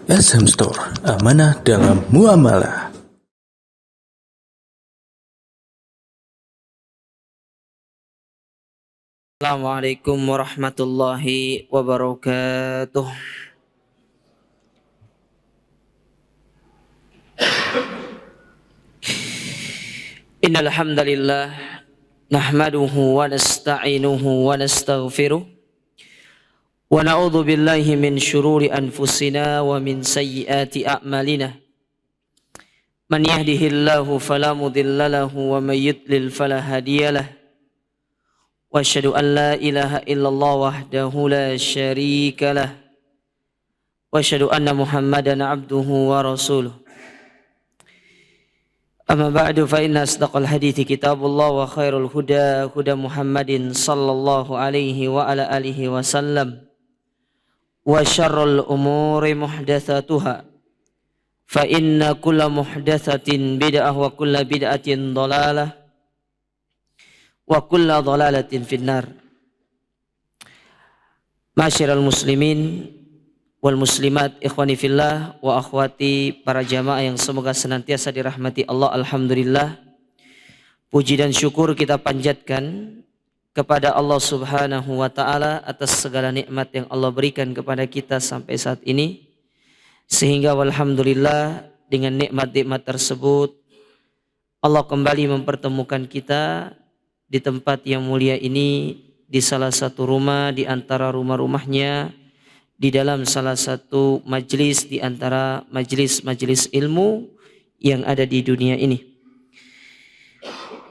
SM Store, amanah dalam muamalah. Assalamualaikum warahmatullahi wabarakatuh. Innal hamdalillah nahmaduhu wa nasta'inuhu wa nastaghfiruh wa na'udzu billahi min syururi anfusina wa min sayyiati a'malina. Man yahdihillahu fala mudilla lahu wa may yudlil fala hadiyalah. Wa asyhadu an la ilaha illallah wahdahu la syarika lah. Wa asyhadu anna Muhammadan abduhu wa rasuluh. Amma ba'du fa inna asdaqal hadithi kitabullah wa khairul huda huda Muhammadin sallallahu alaihi wa ala alihi wa sallam. Wa syarrul umuri muhdatsatuha. Fa inna kulla muhdatsatin bid'ah wa kulla bid'atin dhalalah. Wa kulla dhalalatin finnar. Masyiral muslimin wal muslimat, ikhwani fillah wa akhwati, para jamaah yang semoga senantiasa dirahmati Allah. Alhamdulillah, puji dan syukur kita panjatkan kepada Allah subhanahu wa ta'ala atas segala nikmat yang Allah berikan kepada kita sampai saat ini, sehingga walhamdulillah dengan nikmat-nikmat tersebut Allah kembali mempertemukan kita di tempat yang mulia ini, di salah satu rumah di antara rumah-rumahnya, di dalam salah satu majlis di antara majlis-majlis ilmu yang ada di dunia ini.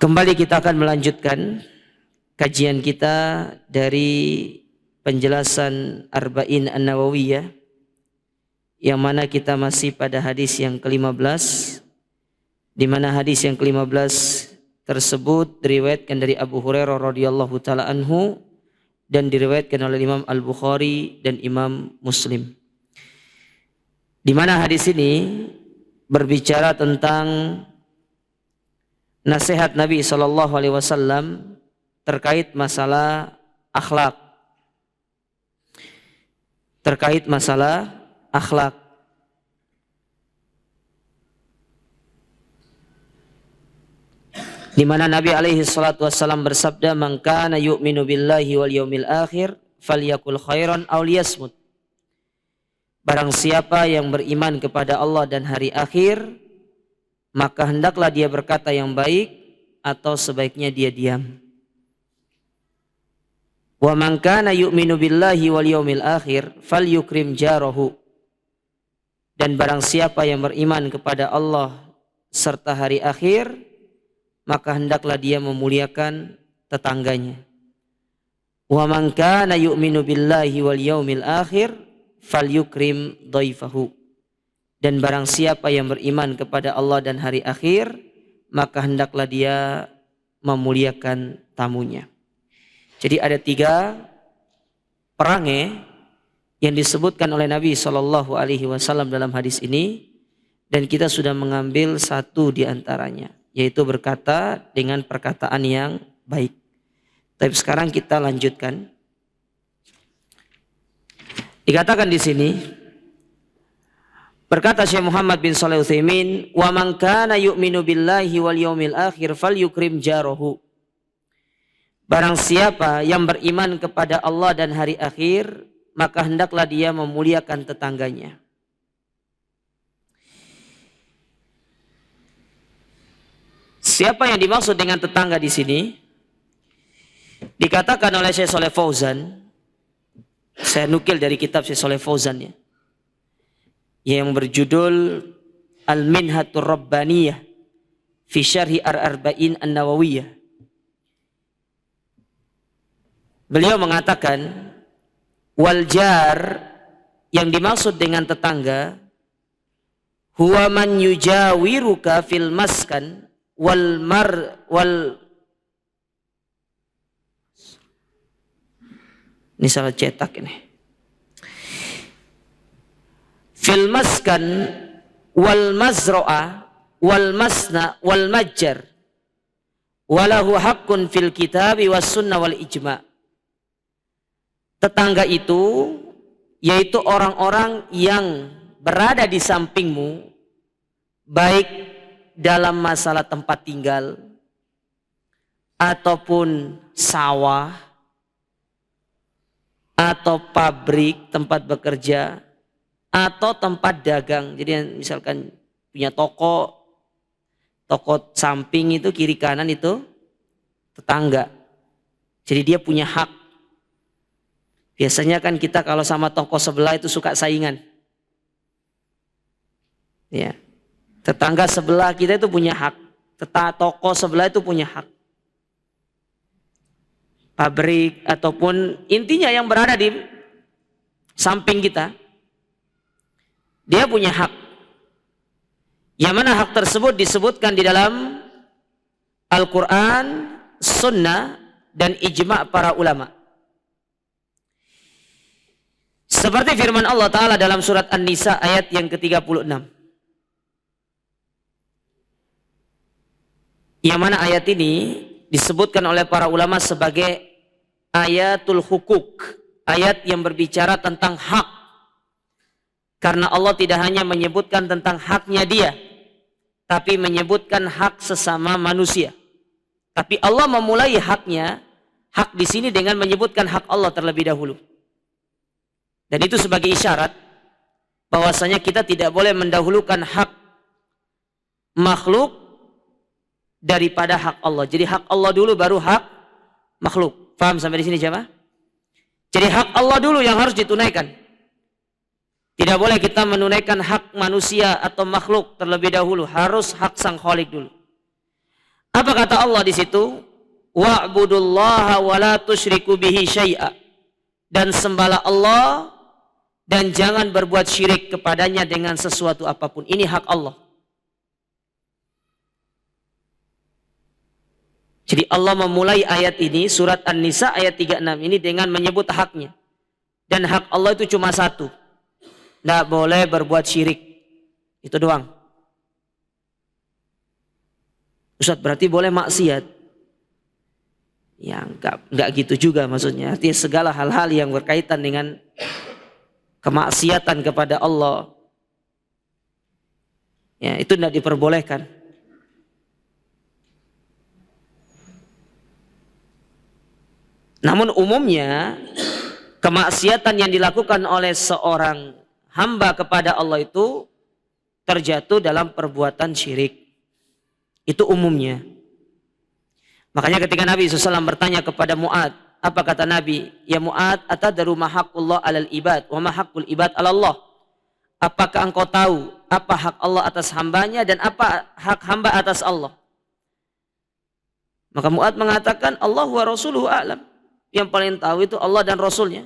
Kembali kita akan melanjutkan kajian kita dari penjelasan Arba'in An-Nawawiyah, yang mana kita masih pada hadis yang ke-15, di mana hadis yang ke-15 tersebut diriwayatkan dari Abu Hurairah radhiyallahu taala anhu dan diriwayatkan oleh Imam Al-Bukhari dan Imam Muslim. Di mana hadis ini berbicara tentang nasihat Nabi SAW terkait masalah akhlak. Terkait masalah akhlak. Di mana Nabi alaihi salatu wassalam bersabda, "Man kana yu'minu billahi wal yaumil akhir falyakul khairan aw liyasmut." Barang siapa yang beriman kepada Allah dan hari akhir, maka hendaklah dia berkata yang baik atau sebaiknya dia diam. Wa man kana yu'minu billahi wal yaumil akhir falyukrim jarahu. Dan barang siapa yang beriman kepada Allah serta hari akhir, maka hendaklah dia memuliakan tetangganya. Wa man kana yu'minu billahi wal yaumil akhir falyukrim dhaifahu. Dan barang siapa yang beriman kepada Allah dan hari akhir, maka hendaklah dia memuliakan tamunya. Jadi ada 3 perangai yang disebutkan oleh Nabi SAW dalam hadis ini, dan kita sudah mengambil 1 di antaranya, yaitu berkata dengan perkataan yang baik. Tapi sekarang kita lanjutkan. Dikatakan di sini, berkata Syekh Muhammad bin Shalih Al-Utsaimin, "Wa man kana yu'minu billahi wal yaumil akhir falyukrim jarahu." Barang siapa yang beriman kepada Allah dan hari akhir, maka hendaklah dia memuliakan tetangganya. Siapa yang dimaksud dengan tetangga di sini? Dikatakan oleh Syekh Shalih Fauzan, saya nukil dari kitab Syekh Shalih Fauzan ya, yang berjudul Al-Minhatur Rabbaniyah fi Syarhi Ar-Arba'in An-Nawawiyah. Beliau mengatakan, wal jar, yang dimaksud dengan tetangga, huwa man yujawiruka fil maskan wal ini salah cetak ini, fil maskan wal mazra'a wal masna wal majjar walahu haqqun fil kitabi was sunnah wal ijma'. Tetangga itu yaitu orang-orang yang berada di sampingmu, baik dalam masalah tempat tinggal, ataupun sawah, atau pabrik tempat bekerja, atau tempat dagang. Jadi misalkan punya toko samping itu kiri kanan itu tetangga. Jadi dia punya hak. Biasanya kan kita kalau sama toko sebelah itu suka saingan. Ya. Tetangga sebelah kita itu punya hak. Toko sebelah itu punya hak. Pabrik ataupun intinya yang berada di samping kita, dia punya hak. Yang mana hak tersebut disebutkan di dalam Al-Quran, Sunnah, dan ijma' para ulama. Seperti firman Allah Ta'ala dalam surat An-Nisa ayat yang ke-36. Yang mana ayat ini disebutkan oleh para ulama sebagai ayatul hukuk. Ayat yang berbicara tentang hak. Karena Allah tidak hanya menyebutkan tentang haknya dia, tapi menyebutkan hak sesama manusia. Tapi Allah memulai haknya, hak di sini dengan menyebutkan hak Allah terlebih dahulu. Dan itu sebagai isyarat bahwasanya kita tidak boleh mendahulukan hak makhluk daripada hak Allah. Jadi hak Allah dulu baru hak makhluk. Paham sampai di sini jemaah? Jadi hak Allah dulu yang harus ditunaikan. Tidak boleh kita menunaikan hak manusia atau makhluk terlebih dahulu. Harus hak sang Khalik dulu. Apa kata Allah di situ? Wa'budullaha wa la tusyriku bihi syai'a. Dan sembahlah Allah dan jangan berbuat syirik kepadanya dengan sesuatu apapun. Ini hak Allah. Jadi Allah memulai ayat ini, surat An-Nisa ayat 36 ini dengan menyebut haknya. Dan hak Allah itu cuma satu. Tidak boleh berbuat syirik. Itu doang. Ustaz, berarti boleh maksiat? Ya enggak gitu juga maksudnya. Artinya segala hal-hal yang berkaitan dengan kemaksiatan kepada Allah, ya itu tidak diperbolehkan. Namun umumnya kemaksiatan yang dilakukan oleh seorang hamba kepada Allah itu terjatuh dalam perbuatan syirik. Itu umumnya. Makanya ketika Nabi SAW bertanya kepada Mu'ad, apa kata Nabi? Ya Mu'ad, atadru ma haqqullah alal ibad wa ma haqqul ibad alallah. Apakah engkau tahu apa hak Allah atas hambanya dan apa hak hamba atas Allah? Maka Mu'ad mengatakan Allah wa rasuluhu a'lam. Yang paling tahu itu Allah dan Rasulnya.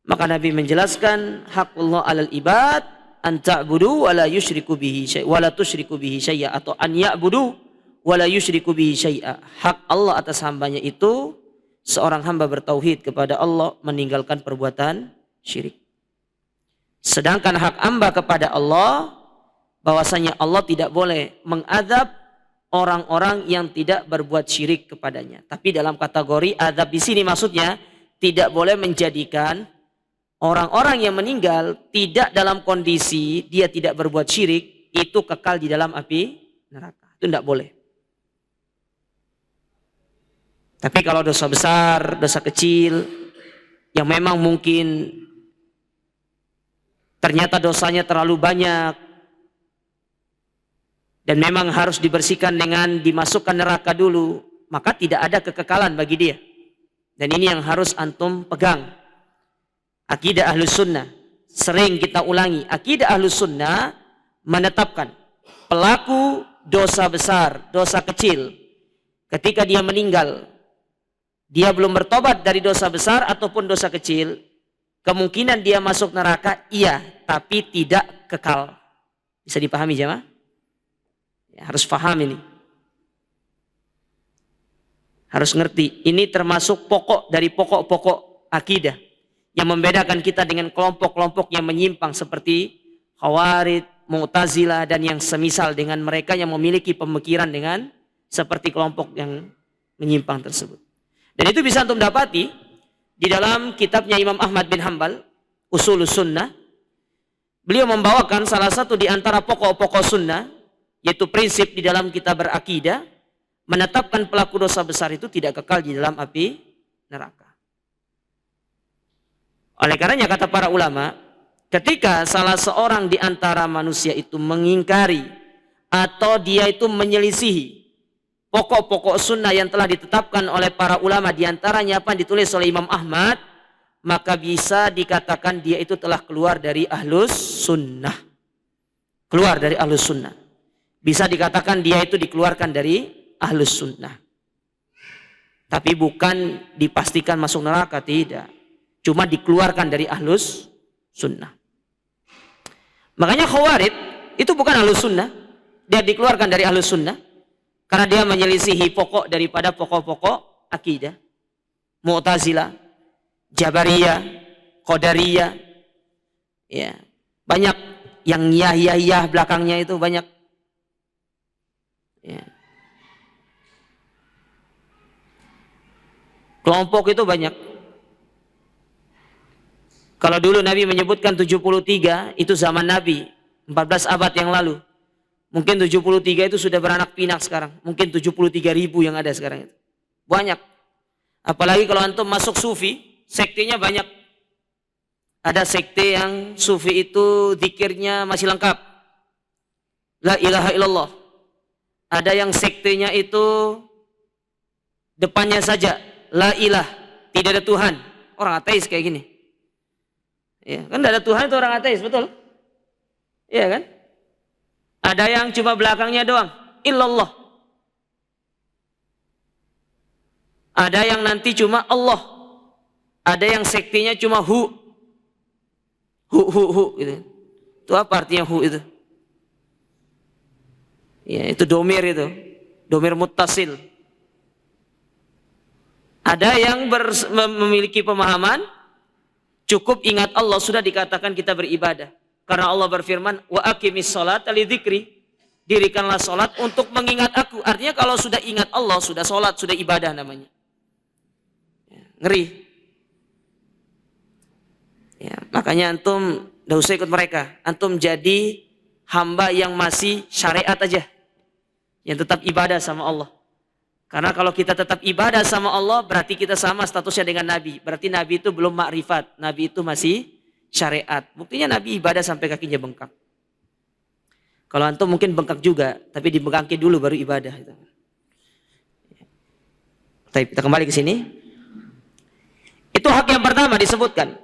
Maka Nabi menjelaskan haqqullah alal ibad an ta'budu wa la yusyriku bihi syai'a wa la tusyriku bihi syai'a, atau an ya'budu wa la yusyriku bihi syai'a. Hak Allah atas hambanya itu seorang hamba bertauhid kepada Allah, meninggalkan perbuatan syirik. Sedangkan hak hamba kepada Allah, bahwasanya Allah tidak boleh mengadab orang-orang yang tidak berbuat syirik kepadanya. Tapi dalam kategori adab di sini maksudnya tidak boleh menjadikan orang-orang yang meninggal tidak dalam kondisi dia tidak berbuat syirik itu kekal di dalam api neraka. Itu tidak boleh. Tapi kalau dosa besar, dosa kecil yang memang mungkin ternyata dosanya terlalu banyak dan memang harus dibersihkan dengan dimasukkan neraka dulu, maka tidak ada kekekalan bagi dia. Dan ini yang harus antum pegang. Akidah Ahlus Sunnah, sering kita ulangi, akidah Ahlus Sunnah menetapkan pelaku dosa besar, dosa kecil, ketika dia meninggal, dia belum bertobat dari dosa besar ataupun dosa kecil, kemungkinan dia masuk neraka, iya, tapi tidak kekal. Bisa dipahami jemaah? Ya, harus paham ini. Harus ngerti. Ini termasuk pokok dari pokok-pokok akidah yang membedakan kita dengan kelompok-kelompok yang menyimpang seperti Khawarij, Mu'tazilah, dan yang semisal dengan mereka yang memiliki pemikiran dengan seperti kelompok yang menyimpang tersebut. Dan itu bisa antum dapati di dalam kitabnya Imam Ahmad bin Hanbal, Ushulus Sunnah, beliau membawakan salah satu di antara pokok-pokok sunnah, yaitu prinsip di dalam kita berakidah, menetapkan pelaku dosa besar itu tidak kekal di dalam api neraka. Oleh karenanya kata para ulama, ketika salah seorang di antara manusia itu mengingkari atau dia itu menyelisihi pokok-pokok sunnah yang telah ditetapkan oleh para ulama, di antaranya apa yang ditulis oleh Imam Ahmad, maka bisa dikatakan dia itu telah keluar dari ahlus sunnah. Keluar dari ahlus sunnah. Bisa dikatakan dia itu dikeluarkan dari ahlus sunnah. Tapi bukan dipastikan masuk neraka, tidak. Cuma dikeluarkan dari ahlus sunnah. Makanya Khawarij itu bukan ahlus sunnah. Dia dikeluarkan dari ahlus sunnah karena dia menyelisihi pokok daripada pokok-pokok akidah. Mu'tazilah, Jabariyah, Qadariyah, ya, banyak yang yah belakangnya itu banyak. Ya. Kelompok itu banyak. Kalau dulu Nabi menyebutkan 73, itu zaman Nabi, 14 abad yang lalu. Mungkin 73 itu sudah beranak pinak sekarang. Mungkin 73.000 yang ada sekarang itu. Banyak. Apalagi kalau antum masuk sufi, sektenya banyak. Ada sekte yang sufi itu zikirnya masih lengkap. La ilaha illallah. Ada yang sektenya itu depannya saja la ilah, tidak ada Tuhan. Orang ateis kayak gini. Ya, kan tidak ada Tuhan itu orang ateis, betul? Iya kan? Ada yang cuma belakangnya doang, illallah. Ada yang nanti cuma Allah. Ada yang sektenya cuma hu gitu. Itu apa artinya hu itu? Ya, itu domir itu. Domir muttasil. Ada yang memiliki pemahaman cukup ingat Allah sudah dikatakan kita beribadah. Karena Allah berfirman, wa aqimis sholata lidzikri. Dirikanlah salat untuk mengingat aku. Artinya kalau sudah ingat Allah, sudah salat, sudah ibadah namanya. Ya, ngeri. Ya, makanya antum enggak usah ikut mereka. Antum jadi hamba yang masih syariat aja. Yang tetap ibadah sama Allah. Karena kalau kita tetap ibadah sama Allah, berarti kita sama statusnya dengan Nabi. Berarti Nabi itu belum makrifat. Nabi itu masih syariat. Buktinya Nabi ibadah sampai kakinya bengkak. Kalau antum mungkin bengkak juga, tapi dibengkakin dulu baru ibadah. Kita kembali ke sini. Itu hak yang pertama disebutkan.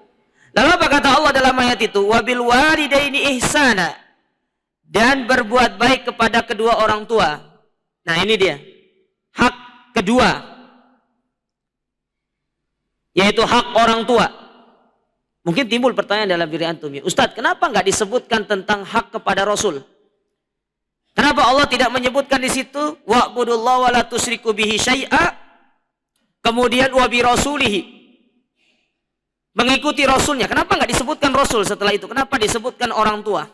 Lalu apa kata Allah dalam ayat itu? Wabil walidaini ihsana. Dan berbuat baik kepada kedua orang tua. Nah ini dia. Hak kedua, yaitu hak orang tua. Mungkin timbul pertanyaan dalam diri antum, ya Ustadz, kenapa nggak disebutkan tentang hak kepada Rasul? Kenapa Allah tidak menyebutkan di situ wa'budullaha wa la tusyriku bihi syai'a, kemudian wa bi rasulihi, mengikuti Rasulnya? Kenapa nggak disebutkan Rasul setelah itu? Kenapa disebutkan orang tua?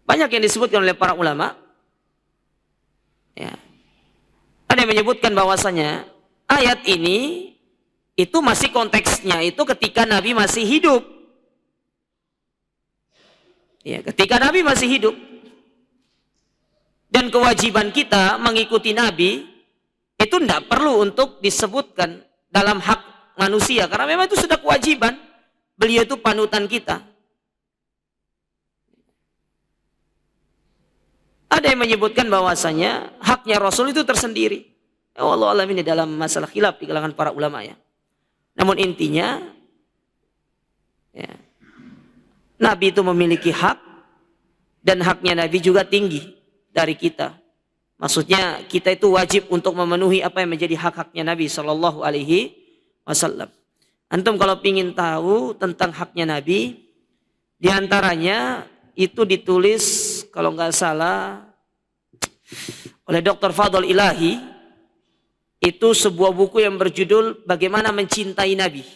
Banyak yang disebutkan oleh para ulama. Ya. Ada yang menyebutkan bahwasanya ayat ini itu masih konteksnya itu ketika Nabi masih hidup. Ya, ketika Nabi masih hidup. Dan kewajiban kita mengikuti Nabi itu tidak perlu untuk disebutkan dalam hak manusia. Karena memang itu sudah kewajiban. Beliau itu panutan kita. Ada yang menyebutkan bahwasanya haknya Rasul itu tersendiri. Allah alam ini dalam masalah khilaf di kalangan para ulama ya. Namun intinya, ya, Nabi itu memiliki hak dan haknya Nabi juga tinggi dari kita. Maksudnya kita itu wajib untuk memenuhi apa yang menjadi hak-haknya Nabi Shallallahu Alaihi Wasallam. Antum kalau ingin tahu tentang haknya Nabi, diantaranya itu ditulis kalau nggak salah oleh Dr. Fadl Ilahi, itu sebuah buku yang berjudul Bagaimana Mencintai Nabi.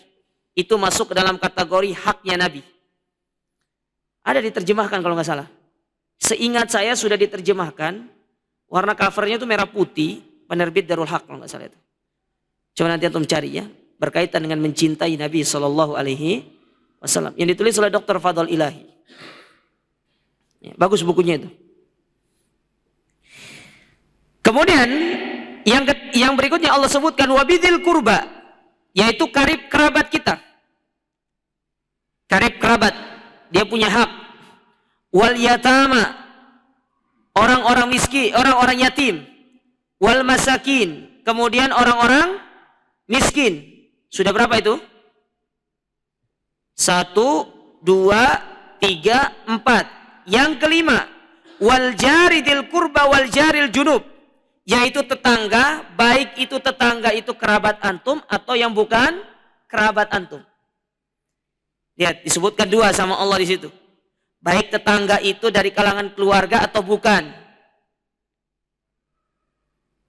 Itu masuk ke dalam kategori haknya Nabi. Ada diterjemahkan kalau nggak salah. Seingat saya sudah diterjemahkan. Warna covernya itu merah putih, penerbit Darul Haq kalau nggak salah itu. Coba nanti antum cari ya. berkaitan dengan mencintai Nabi Shallallahu Alaihi Wasallam yang ditulis oleh Dr. Fadl Ilahi. Ya, bagus bukunya itu. Kemudian yang berikutnya Allah sebutkan wabidil kurba, yaitu karib kerabat kita. Karib kerabat, dia punya hak. Wal yatama, orang-orang miskin, orang-orang yatim. Wal masakin, kemudian orang-orang miskin. Sudah berapa itu? 1, 2, 3, 4. Yang kelima, wal jaridil kurba wal jaril junub, yaitu tetangga, baik itu tetangga itu kerabat antum atau yang bukan kerabat antum. Lihat, disebutkan 2 sama Allah di situ. Baik tetangga itu dari kalangan keluarga atau bukan.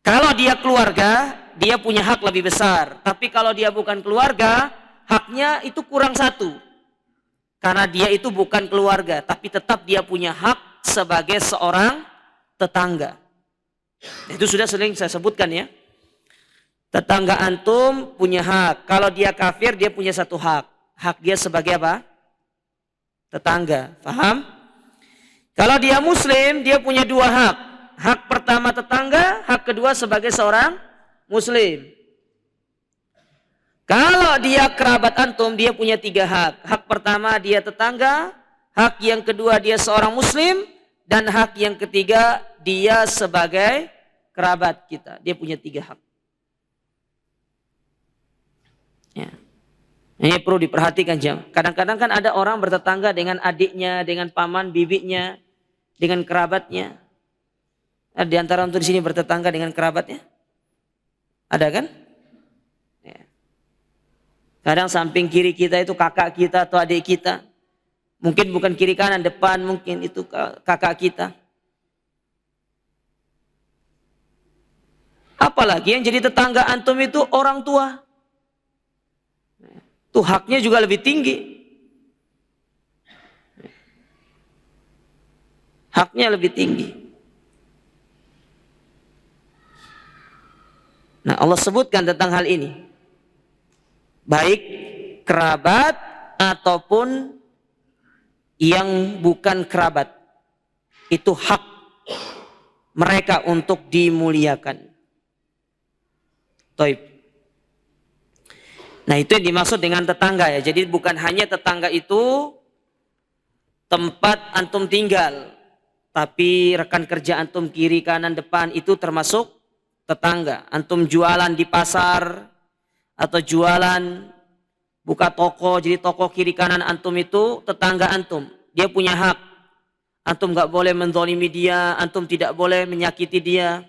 Kalau dia keluarga, dia punya hak lebih besar. Tapi kalau dia bukan keluarga, haknya itu kurang 1. Karena dia itu bukan keluarga, tapi tetap dia punya hak sebagai seorang tetangga. Itu sudah sering saya sebutkan ya. Tetangga antum punya hak. Kalau dia kafir, dia punya 1 hak. Hak dia sebagai apa? Tetangga. Paham? Kalau dia muslim, dia punya 2 hak. Hak pertama tetangga, hak kedua sebagai seorang muslim. Kalau dia kerabat antum, dia punya 3 hak. Hak pertama dia tetangga, hak yang kedua dia seorang muslim, dan hak yang ketiga dia sebagai kerabat kita. Dia punya 3 hak. Ya. Ini perlu diperhatikan jam. Kadang-kadang kan ada orang bertetangga dengan adiknya, dengan paman, bibinya, dengan kerabatnya. Ada di antara untuk di sini bertetangga dengan kerabatnya? Ada kan? Ya. Kadang samping kiri kita itu kakak kita atau adik kita. Mungkin bukan kiri kanan, depan mungkin itu kakak kita. Apalagi yang jadi tetangga antum itu orang tua. Tuh haknya juga lebih tinggi. Haknya lebih tinggi. Nah, Allah sebutkan tentang hal ini. Baik kerabat ataupun yang bukan kerabat. Itu hak mereka untuk dimuliakan. Taib. Nah, itu yang dimaksud dengan tetangga ya. Jadi bukan hanya tetangga itu tempat antum tinggal, tapi rekan kerja antum kiri, kanan, depan itu termasuk tetangga. Antum jualan di pasar atau jualan buka toko, jadi toko kiri kanan antum itu tetangga antum. Dia punya hak. Antum gak boleh menzalimi dia, antum tidak boleh menyakiti dia.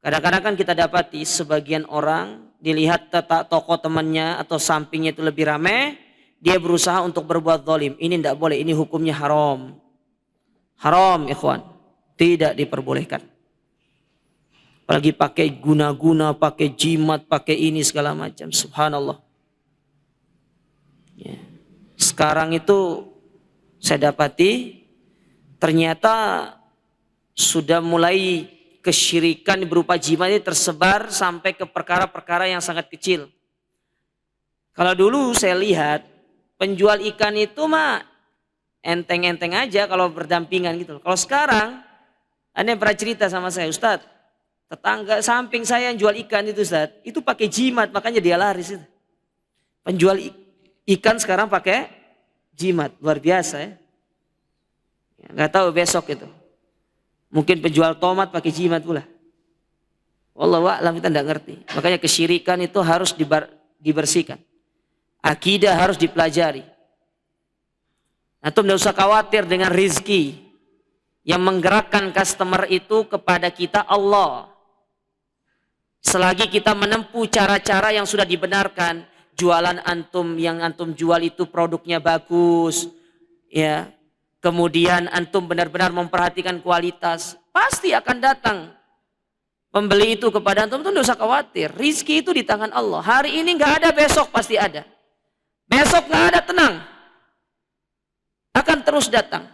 Kadang-kadang kan kita dapati sebagian orang dilihat toko temannya atau sampingnya itu lebih ramai, dia berusaha untuk berbuat zalim. Ini tidak boleh, ini hukumnya haram. Haram, ikhwan. Tidak diperbolehkan. Apalagi pakai guna-guna, pakai jimat, pakai ini segala macam. Subhanallah. Ya. Sekarang itu saya dapati ternyata sudah mulai kesyirikan berupa jimat ini tersebar sampai ke perkara-perkara yang sangat kecil. Kalau dulu saya lihat penjual ikan itu mah enteng-enteng aja kalau berdampingan gitu. Kalau sekarang ada yang pernah cerita sama saya, Ustadz, tetangga samping saya yang jual ikan itu Ustadz, itu pakai jimat makanya dia laris itu. Penjual ikan sekarang pakai jimat, luar biasa ya. Nggak tahu besok itu. Mungkin penjual tomat pakai jimat pula. Wallahu a'lam, kita tidak ngerti. Makanya kesyirikan itu harus dibersihkan. Akidah harus dipelajari. Antum tidak usah khawatir dengan rizki. Yang menggerakkan customer itu kepada kita Allah. Selagi kita menempuh cara-cara yang sudah dibenarkan. Jualan antum, yang antum jual itu produknya bagus. Ya. Kemudian antum benar-benar memperhatikan kualitas, pasti akan datang pembeli itu kepada antum. Itu tidak usah khawatir, rizki itu di tangan Allah. Hari ini nggak ada, besok pasti ada. Besok nggak ada, tenang, akan terus datang.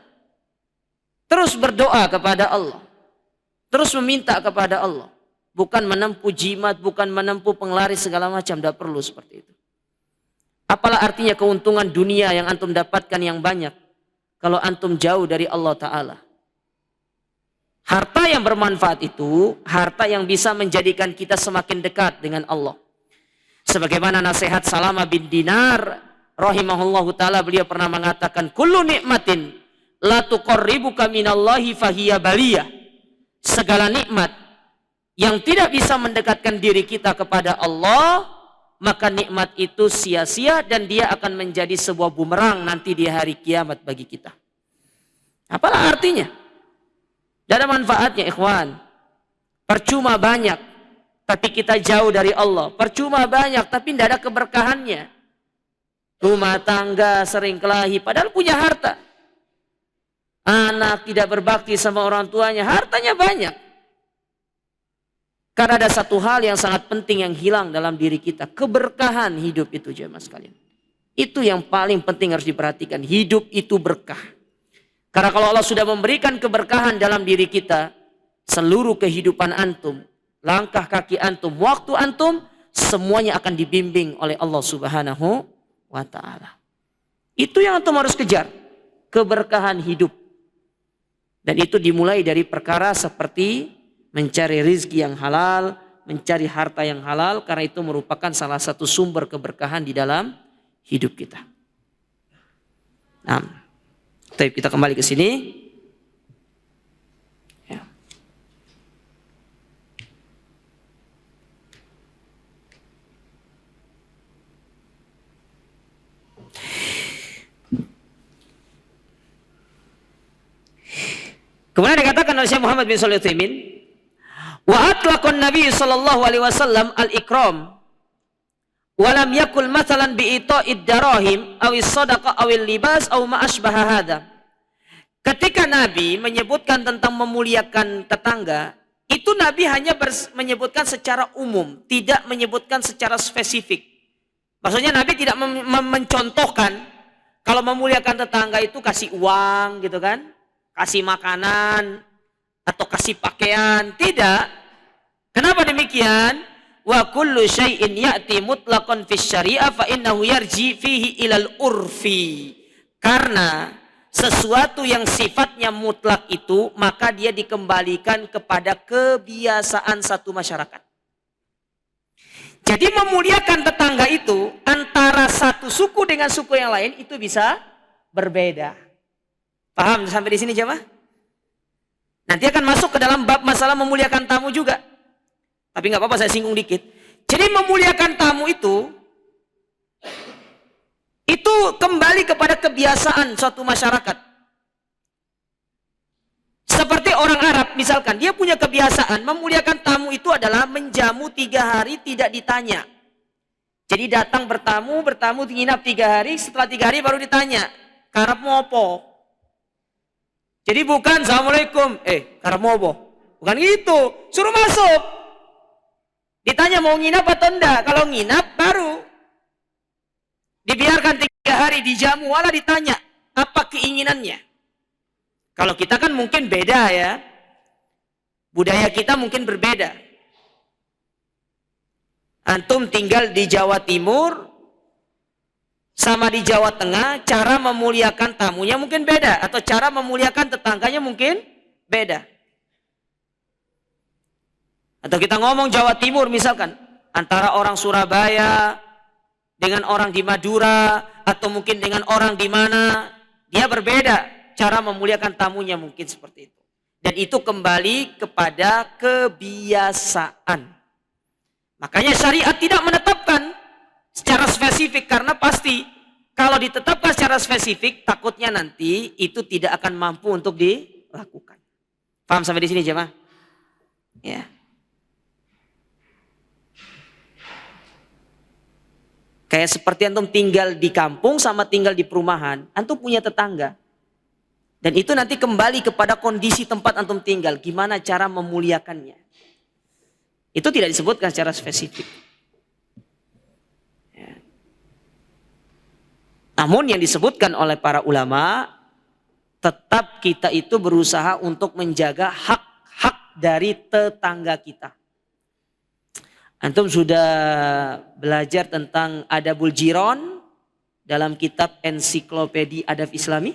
Terus berdoa kepada Allah, terus meminta kepada Allah. bukan menempuh jimat, bukan menempuh penglaris segala macam, tidak perlu seperti itu. Apalah artinya keuntungan dunia yang antum dapatkan yang banyak kalau antum jauh dari Allah Ta'ala. Harta yang bermanfaat itu, harta yang bisa menjadikan kita semakin dekat dengan Allah. Sebagaimana nasihat Salama bin Dinar, rahimahullahu ta'ala, beliau pernah mengatakan, kullu nikmatin la tuqarribuka minallahi fahiya baliyah. Segala nikmat yang tidak bisa mendekatkan diri kita kepada Allah, maka nikmat itu sia-sia dan dia akan menjadi sebuah bumerang nanti di hari kiamat bagi kita. Apalah artinya? Tidak ada manfaatnya, ikhwan. Percuma banyak, tapi kita jauh dari Allah. Percuma banyak, tapi tidak ada keberkahannya. Rumah tangga sering kelahi, padahal punya harta. Anak tidak berbakti sama orang tuanya, hartanya banyak. Karena ada satu hal yang sangat penting yang hilang dalam diri kita. Keberkahan hidup itu, jemaah sekalian. Itu yang paling penting harus diperhatikan. Hidup itu berkah. Karena kalau Allah sudah memberikan keberkahan dalam diri kita, seluruh kehidupan antum, langkah kaki antum, waktu antum, semuanya akan dibimbing oleh Allah Subhanahu wa ta'ala. Itu yang antum harus kejar. Keberkahan hidup. Dan itu dimulai dari perkara seperti mencari rizki yang halal, mencari harta yang halal, karena itu merupakan salah satu sumber keberkahan di dalam hidup kita. Nah, kita kembali ke sini. Ya. Kemudian dikatakan oleh Syekh Muhammad bin Shalih Al-Utsaimin, wa atlaqan Nabi sallallahu alaihi wasallam al-ikram wa lam yakul mathalan bi ita'id darahim aw as-sadaqah aw al-libas aw ma asbaha hadza. Ketika Nabi menyebutkan tentang memuliakan tetangga, itu Nabi hanya menyebutkan secara umum, tidak menyebutkan secara spesifik. Maksudnya Nabi tidak mencontohkan kalau memuliakan tetangga itu kasih uang gitu kan, kasih makanan atau kasih pakaian, tidak. Kenapa demikian? Wa kullu syai'in ya'ti mutlaqan fi syariah fa innahu yarji fihi ilal urfi. Karena sesuatu yang sifatnya mutlak itu, maka dia dikembalikan kepada kebiasaan satu masyarakat. Jadi memuliakan tetangga itu antara satu suku dengan suku yang lain itu bisa berbeda. Paham sampai di sini jemaah? Nanti akan masuk ke dalam bab masalah memuliakan tamu juga. Tapi nggak apa-apa, saya singgung dikit. Jadi memuliakan tamu itu kembali kepada kebiasaan suatu masyarakat. Seperti orang Arab misalkan, dia punya kebiasaan memuliakan tamu itu adalah menjamu 3 hari tidak ditanya. Jadi datang bertamu nginap 3 hari, setelah 3 hari baru ditanya, karep ngopo? Jadi bukan assalamualaikum, karep ngopo? Bukan gitu, suruh masuk. Ditanya mau nginap atau enggak, kalau nginap baru. Dibiarkan 3 hari dijamu, malah ditanya apa keinginannya. Kalau kita kan mungkin beda ya. Budaya kita mungkin berbeda. Antum tinggal di Jawa Timur sama di Jawa Tengah, cara memuliakan tamunya mungkin beda. Atau cara memuliakan tetangganya mungkin beda. Atau kita ngomong Jawa Timur misalkan, antara orang Surabaya dengan orang di Madura, atau mungkin dengan orang di mana, dia berbeda cara memuliakan tamunya mungkin seperti itu. Dan itu kembali kepada kebiasaan. Makanya syariat tidak menetapkan secara spesifik, karena pasti kalau ditetapkan secara spesifik, takutnya nanti itu tidak akan mampu untuk dilakukan. Paham sampai di sini jemaah? Ya. Kayak seperti antum tinggal di kampung sama tinggal di perumahan, antum punya tetangga. Dan itu nanti kembali kepada kondisi tempat antum tinggal, gimana cara memuliakannya. Itu tidak disebutkan secara spesifik. Ya. Namun yang disebutkan oleh para ulama, tetap kita itu berusaha untuk menjaga hak-hak dari tetangga kita. Antum sudah belajar tentang adabul jiron dalam kitab ensiklopedia adab Islami?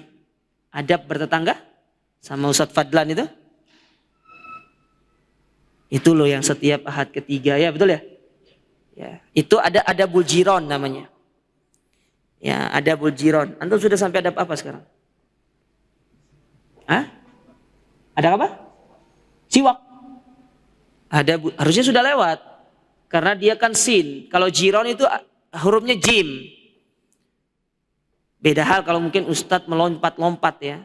Adab bertetangga? Sama Ustadz Fadlan itu? Itu loh yang setiap ahad ketiga, ya betul ya? Ya, itu ada adabul jiron namanya. Ya, adabul jiron. Antum sudah sampai adab apa sekarang? Hah? Ada apa? Siwak. Harusnya sudah lewat. Karena dia kan sin. Kalau jiron itu hurufnya jim. Beda hal kalau mungkin ustadz melompat-lompat ya.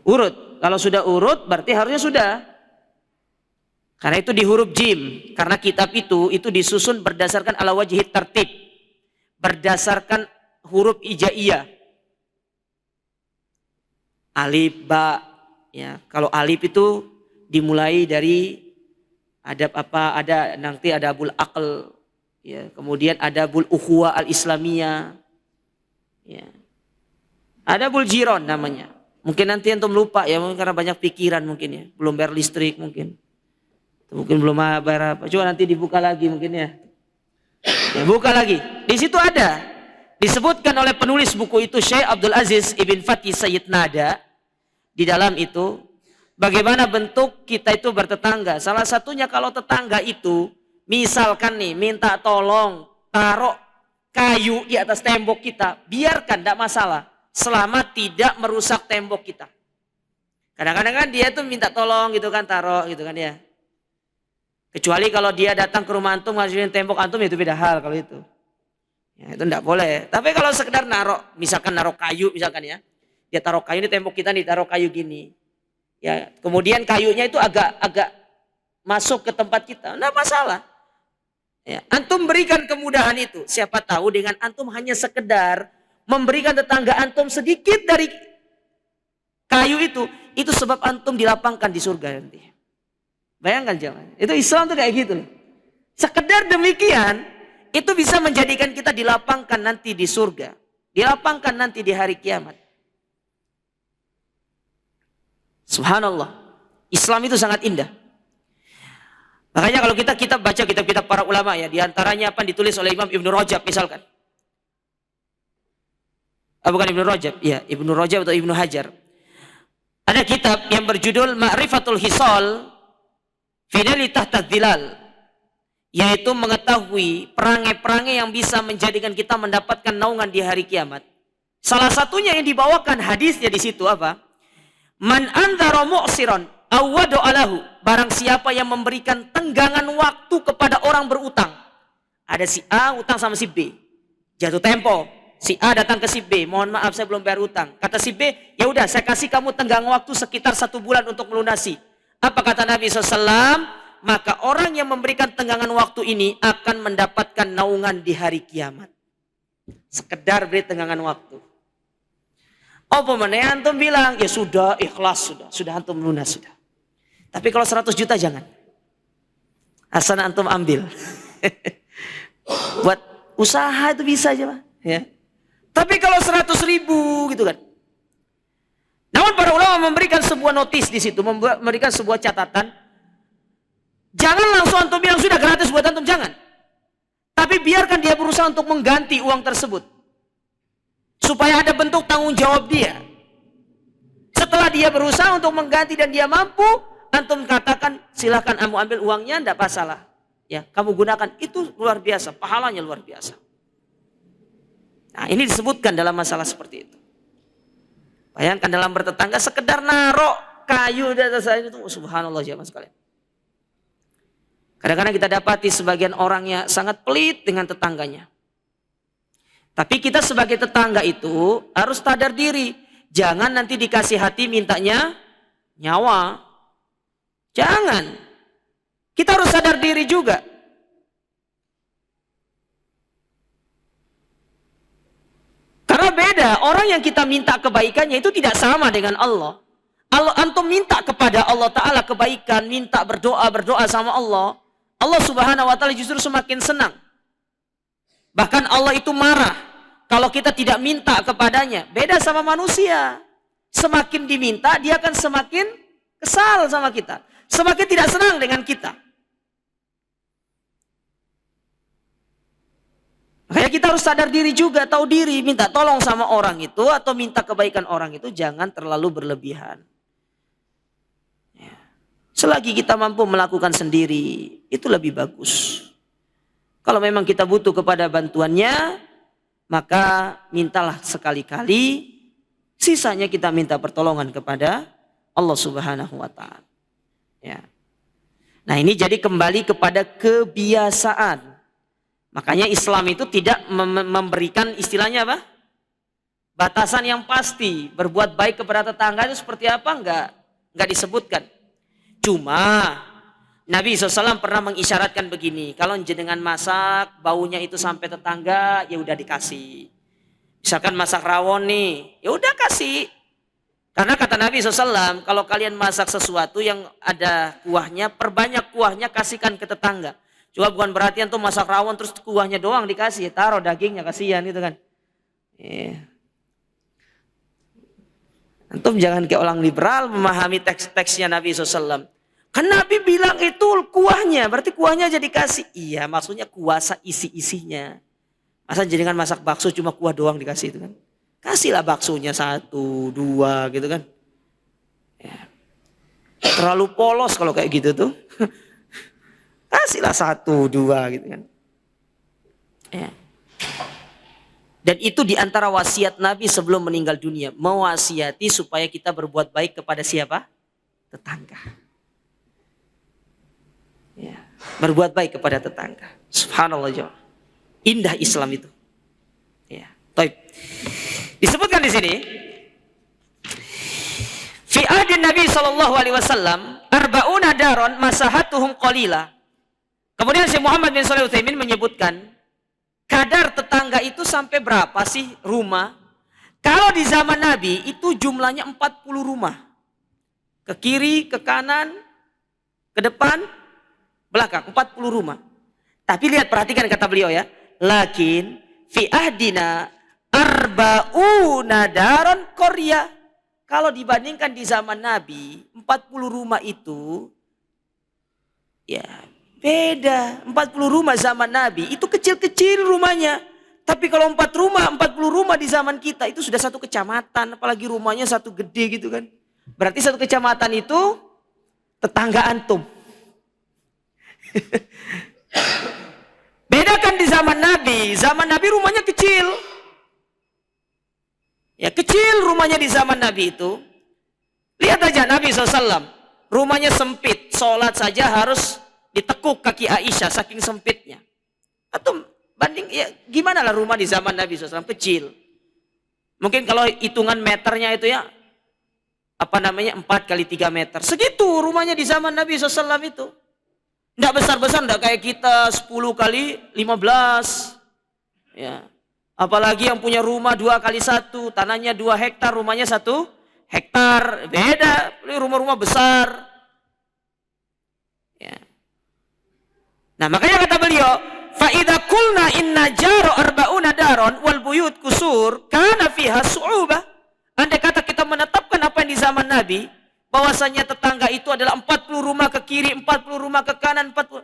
Urut. Kalau sudah urut berarti harusnya sudah. Karena itu di huruf jim. Karena kitab itu disusun berdasarkan ala wajhit tertib. Berdasarkan huruf ijaiyah. Alif, ba. Ya, kalau alif itu dimulai dari adab apa? Nanti adabul aql, ya, kemudian adabul ukhuwah al-islamiyah. Ya. Adabul jiron namanya. Mungkin nanti antum lupa ya, mungkin karena banyak pikiran mungkin ya, belum bayar listrik mungkin. Mungkin belum bayar apa. Coba nanti dibuka lagi mungkin ya. Ya, buka lagi. Di situ ada disebutkan oleh penulis buku itu Syekh Abdul Aziz Ibn Fatih Sayyid Nada. Di dalam itu bagaimana bentuk kita itu bertetangga. Salah satunya kalau tetangga itu misalkan nih minta tolong taruh kayu di atas tembok kita, biarkan, tidak masalah selama tidak merusak tembok kita. Kadang-kadang kan dia tuh minta tolong gitu kan, taruh gitu kan ya. Kecuali kalau dia datang ke rumah antum ngasihin tembok antum, itu beda hal kalau itu. Ya, itu tidak boleh. Tapi kalau sekedar naruh, misalkan naruh kayu misalkan ya. Dia taruh kayu di tembok kita nih, taruh kayu gini. Ya, kemudian kayunya itu agak masuk ke tempat kita, enggak masalah. Ya, antum berikan kemudahan itu. Siapa tahu dengan antum hanya sekedar memberikan tetangga antum sedikit dari kayu itu sebab antum dilapangkan di surga nanti. Bayangkan jangan. Itu Islam tuh kayak gitu. Sekedar demikian, itu bisa menjadikan kita dilapangkan nanti di surga. Dilapangkan nanti di hari kiamat. Subhanallah. Islam itu sangat indah. Makanya kalau kita baca kitab-kitab para ulama ya, diantaranya apa ditulis oleh Imam Ibnu Rajab misalkan. Bukan Ibnu Rajab, ya Ibnu Rajab atau Ibnu Hajar. Ada kitab yang berjudul Ma'rifatul Hisal Fideli Tahta Dzilal, yaitu mengetahui perangai-perangai yang bisa menjadikan kita mendapatkan naungan di hari kiamat. Salah satunya yang dibawakan hadisnya di situ apa? Man anzara mu'siran awwadu alahu, barang siapa yang memberikan tenggangan waktu kepada orang berutang. Ada si A utang sama si B, jatuh tempo, si A datang ke si B, mohon maaf saya belum bayar utang. Kata si B, ya udah saya kasih kamu tenggang waktu sekitar 1 bulan untuk melunasi. Apa kata Nabi SAW? Maka orang yang memberikan tenggangan waktu ini akan mendapatkan naungan di hari kiamat. Sekedar beri tenggangan waktu. Apa mana antum bilang, ya sudah ikhlas, sudah antum lunas sudah. Tapi kalau 100 juta jangan. Asal antum ambil. Buat usaha itu bisa aja Pak. Ya. Tapi kalau 100 ribu gitu kan. Namun para ulama memberikan sebuah notis di situ, memberikan sebuah catatan. Jangan langsung antum bilang sudah gratis buat antum, jangan. Tapi biarkan dia berusaha untuk mengganti uang tersebut. Supaya ada bentuk tanggung jawab dia. Setelah dia berusaha untuk mengganti dan dia mampu, antum katakan silakan kamu ambil uangnya, tidak masalah. Ya, kamu gunakan, itu luar biasa, pahalanya luar biasa. Nah, ini disebutkan dalam masalah seperti itu. Bayangkan dalam bertetangga sekedar narok kayu di atas itu, subhanallah jemaah sekalian. Kadang-kadang kita dapati sebagian orangnya sangat pelit dengan tetangganya. Tapi kita sebagai tetangga itu harus sadar diri. Jangan nanti dikasih hati mintanya nyawa. Jangan. Kita harus sadar diri juga. Karena beda, orang yang kita minta kebaikannya itu tidak sama dengan Allah. Kalau antum minta kepada Allah Ta'ala kebaikan, minta berdoa sama Allah, Allah Subhanahu wa Ta'ala justru semakin senang. Bahkan Allah itu marah kalau kita tidak minta kepadanya. Beda sama manusia. Semakin diminta, dia akan semakin kesal sama kita. Semakin tidak senang dengan kita. Makanya kita harus sadar diri juga, tahu diri, minta tolong sama orang itu atau minta kebaikan orang itu jangan terlalu berlebihan. Ya. Selagi kita mampu melakukan sendiri, itu lebih bagus. Kalau memang kita butuh kepada bantuannya, maka mintalah sekali-kali, sisanya kita minta pertolongan kepada Allah Subhanahu wa Ta'ala. Ya. Nah, ini jadi kembali kepada kebiasaan. Makanya Islam itu tidak memberikan istilahnya apa? Batasan yang pasti. Berbuat baik kepada tetangga itu seperti apa? Enggak disebutkan. Cuma Nabi SAW pernah mengisyaratkan begini. Kalau jenengan masak, baunya itu sampai tetangga, ya udah dikasih. Misalkan masak rawon nih, ya udah kasih. Karena kata Nabi SAW, kalau kalian masak sesuatu yang ada kuahnya, perbanyak kuahnya, kasihkan ke tetangga. Cuma bukan berarti antum masak rawon terus kuahnya doang dikasih, taruh dagingnya, kasihan itu kan. Antum jangan kayak orang liberal memahami teks-teksnya Nabi SAW. Kan Nabi bilang itu kuahnya, berarti kuahnya aja dikasih. Iya, maksudnya kuasa isi-isinya. Masa jenengan masak bakso cuma kuah doang dikasih itu kan. Kasihlah baksonya 1, 2 gitu kan. Ya. Terlalu polos kalau kayak gitu tuh. Kasihlah 1, 2 gitu kan. Ya. Dan itu diantara wasiat Nabi sebelum meninggal dunia. Mewasiati supaya kita berbuat baik kepada siapa? Tetangga. Ya. Berbuat baik kepada tetangga. Subhanallah jawab. Indah Islam itu. Ya. Taib. Disebutkan di sini. Fi ahdin Nabi SAW. Arba'una daron masahatuhum qalila. Kemudian Syekh Muhammad bin Shalih Al-Utsaimin menyebutkan kadar tetangga itu sampai berapa sih rumah? Kalau di zaman Nabi itu jumlahnya 40 rumah. Ke kiri, ke kanan, ke depan, belakang, 40 rumah. Tapi lihat, perhatikan kata beliau ya. Lakin fi ahdina arba'una daron qarya. Kalau dibandingkan di zaman Nabi, 40 rumah itu ya beda. 40 rumah zaman Nabi itu kecil-kecil rumahnya. Tapi kalau 40 rumah di zaman kita itu sudah satu kecamatan. Apalagi rumahnya satu gede gitu kan. Berarti satu kecamatan itu tetangga antum. Bedakan di zaman Nabi. Zaman Nabi rumahnya kecil. Ya kecil rumahnya di zaman Nabi itu. Lihat aja Nabi SAW. Rumahnya sempit. Sholat saja harus ditekuk kaki Aisyah saking sempitnya. Atau banding ya gimana lah rumah di zaman Nabi SAW kecil. Mungkin kalau hitungan meternya itu ya apa namanya 4 kali 3 meter. Segitu rumahnya di zaman Nabi SAW itu. Nggak besar-besar, nggak kayak kita 10 kali 15. Ya. Apalagi yang punya rumah 2 kali 1, tanahnya 2 hektar, rumahnya 1 hektar. Beda, rumah-rumah besar. Ya. Nah makanya kata beliau, fa'idha kulna inna jaro arba'una daron wal buyut kusur kana fiha su'ubah. Andai kata kita menetapkan apa yang di zaman Nabi, bahwasanya tetangga itu adalah 40 rumah ke kiri, 40 rumah ke kanan, 40.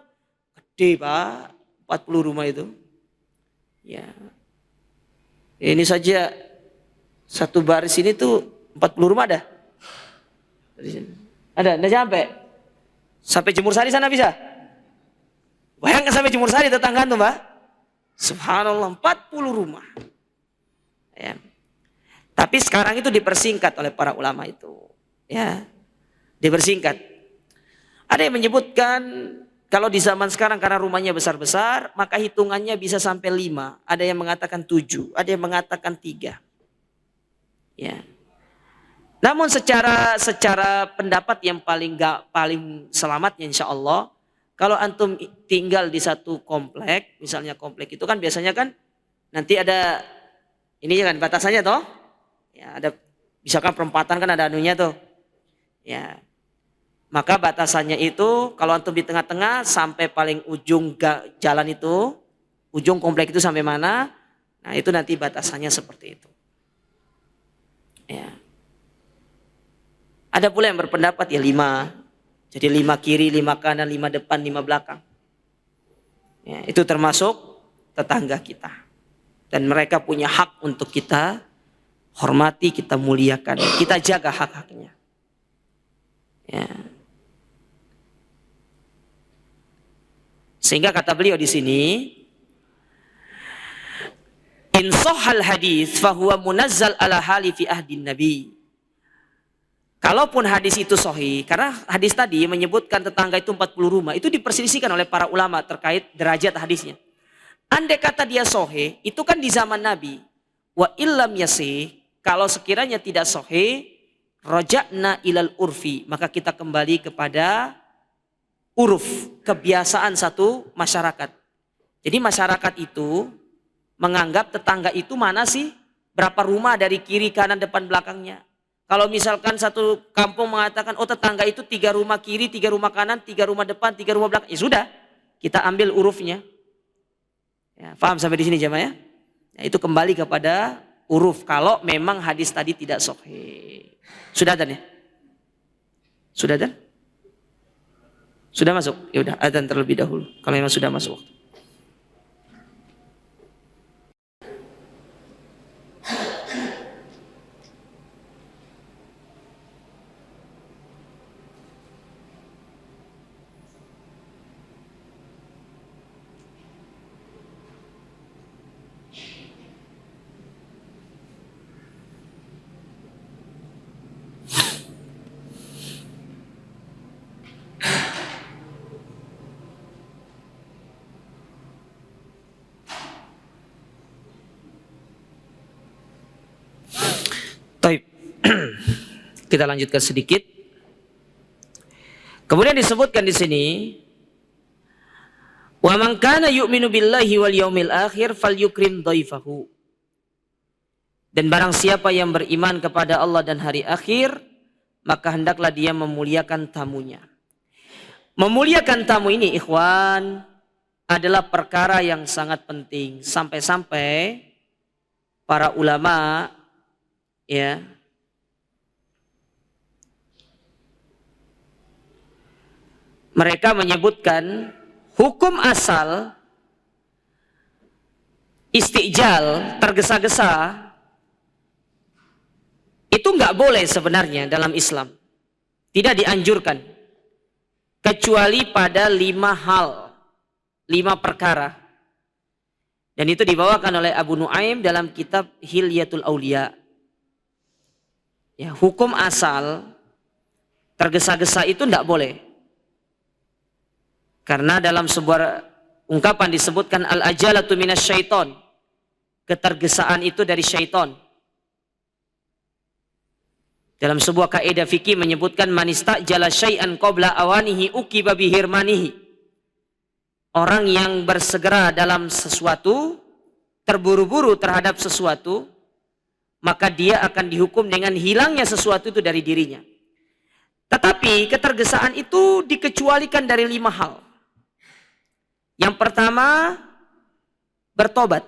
Gede Pak, 40 rumah itu. Ya. Ini saja satu baris ini tuh 40 rumah ada. Ada, enggak sampai. Sampai Jemur Sari sana bisa. Bayangkan sampai Jemur Sari tetangga tuh Mbak. Subhanallah 40 rumah. Ya. Tapi sekarang itu dipersingkat oleh para ulama itu. Ya. Dipersingkat. Ada yang menyebutkan kalau di zaman sekarang karena rumahnya besar-besar maka hitungannya bisa sampai 5. Ada yang mengatakan 7. Ada yang mengatakan 3. Ya. Namun secara pendapat yang paling selamatnya insya Allah. Kalau antum tinggal di satu komplek, misalnya komplek itu kan biasanya kan nanti ada ini kan batasannya toh. Ya, ada misalkan perempatan kan ada anunya tuh. Ya. Maka batasannya itu kalau antum di tengah-tengah sampai paling ujung jalan itu, ujung komplek itu sampai mana? Nah, itu nanti batasannya seperti itu. Ya. Ada pula yang berpendapat ya 5. Jadi 5 kiri, 5 kanan, 5 depan, 5 belakang. Ya, itu termasuk tetangga kita. Dan mereka punya hak untuk kita hormati, kita muliakan, kita jaga hak-haknya. Ya. Sehingga kata beliau di sini, in sahhal hadis fahuwa munazzal ala hali fi ahdin nabi. Kalaupun hadis itu sahih, karena hadis tadi menyebutkan tetangga itu 40 rumah, itu diperselisihkan oleh para ulama terkait derajat hadisnya. Andai kata dia sahih, itu kan di zaman Nabi. Wa illam yasih, kalau sekiranya tidak sahih, raja'na ilal urfi, maka kita kembali kepada uruf, kebiasaan satu masyarakat. Jadi masyarakat itu menganggap tetangga itu mana sih? Berapa rumah dari kiri, kanan, depan, belakangnya. Kalau misalkan satu kampung mengatakan, oh tetangga itu 3 rumah kiri, 3 rumah kanan, 3 rumah depan, 3 rumah belakang. Ya sudah, kita ambil urufnya. Ya, paham sampai di sini jemaah ya? Ya, itu kembali kepada uruf kalau memang hadis tadi tidak sahih. Sudah dan ya? Sudah dan? Sudah masuk? Ya udah, adzan terlebih dahulu. Kalau memang sudah masuk waktu. Baik. Kita lanjutkan sedikit. Kemudian disebutkan di sini, wa man kana yu'minu billahi wal yaumil akhir falyukrim dhaifahu. Dan barang siapa yang beriman kepada Allah dan hari akhir, maka hendaklah dia memuliakan tamunya. Memuliakan tamu ini, ikhwan, adalah perkara yang sangat penting. Sampai-sampai para ulama ya mereka menyebutkan hukum asal istijal, tergesa-gesa, itu nggak boleh sebenarnya dalam Islam, tidak dianjurkan kecuali pada 5 hal, 5 perkara. Dan itu dibawakan oleh Abu Nuaim dalam kitab Hilyatul Aulia. Ya, hukum asal tergesa-gesa itu tidak boleh. Karena dalam sebuah ungkapan disebutkan al-ajalatu minasyaiton. Ketergesaan itu dari syaitan. Dalam sebuah kaidah fikih menyebutkan manistajala syai'an qabla awanihi uqiba bihirmanihi. Orang yang bersegera dalam sesuatu, terburu-buru terhadap sesuatu, maka dia akan dihukum dengan hilangnya sesuatu itu dari dirinya. Tetapi ketergesaan itu dikecualikan dari 5 hal. Yang pertama, bertobat.